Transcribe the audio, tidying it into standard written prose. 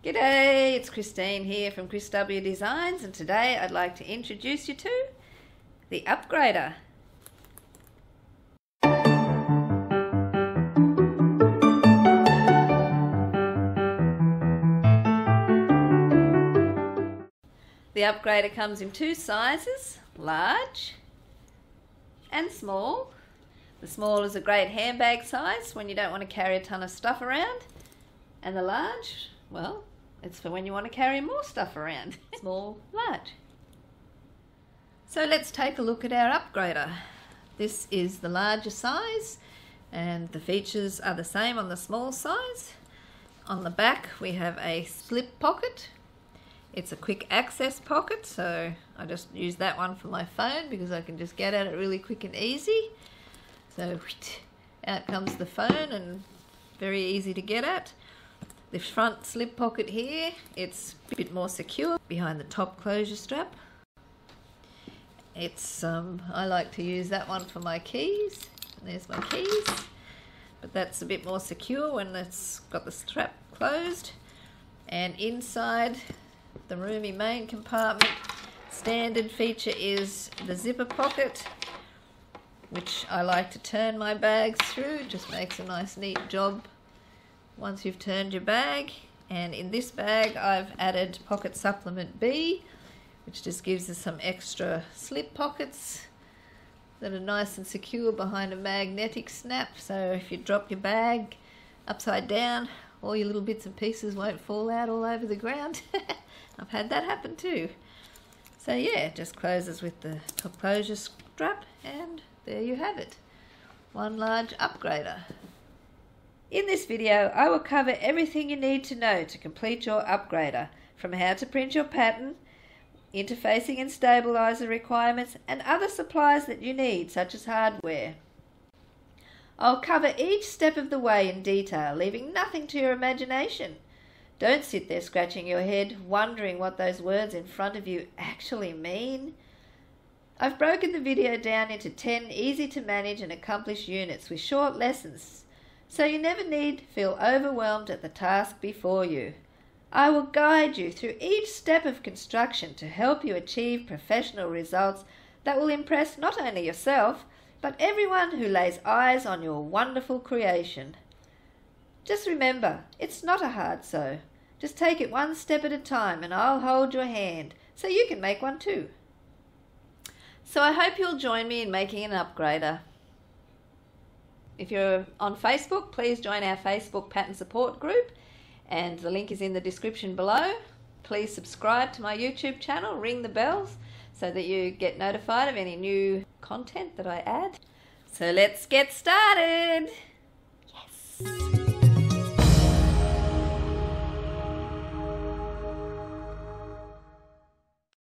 G'day, it's Christine here from Chris W Designs, and today I'd like to introduce you to the upgrader. The upgrader comes in two sizes, large and small. The small is a great handbag size when you don't want to carry a ton of stuff around, and the large, well, it's for when you want to carry more stuff around. Small, large. So let's take a look at our upgrader. This is the larger size and the features are the same on the small size. On the back we have a slip pocket. It's a quick access pocket, so I just use that one for my phone because I can just get at it really quick and easy. So out comes the phone, and very easy to get at. The front slip pocket here, it's a bit more secure behind the top closure strap. It's I like to use that one for my keys. There's my keys, but that's a bit more secure when it's got the strap closed. And inside the roomy main compartment, standard feature is the zipper pocket, which I like to turn my bags through. It just makes a nice neat job once you've turned your bag. And in this bag I've added pocket supplement B, which just gives us some extra slip pockets that are nice and secure behind a magnetic snap, so if you drop your bag upside down, all your little bits and pieces won't fall out all over the ground. I've had that happen too. So yeah, it just closes with the top closure strap, and there you have it. One large upgrader. In this video, I will cover everything you need to know to complete your upgrader, from how to print your pattern, interfacing and stabilizer requirements, and other supplies that you need, such as hardware. I'll cover each step of the way in detail, leaving nothing to your imagination. Don't sit there scratching your head, wondering what those words in front of you actually mean. I've broken the video down into 10 easy to manage and accomplish units with short lessons, so you never need feel overwhelmed at the task before you. I will guide you through each step of construction to help you achieve professional results that will impress not only yourself, but everyone who lays eyes on your wonderful creation. Just remember, it's not a hard sew. Just take it one step at a time and I'll hold your hand so you can make one too. So I hope you'll join me in making an upgrader. If you're on Facebook, please join our Facebook pattern support group, and the link is in the description below. Please subscribe to my YouTube channel, ring the bells so that you get notified of any new content that I add. So let's get started!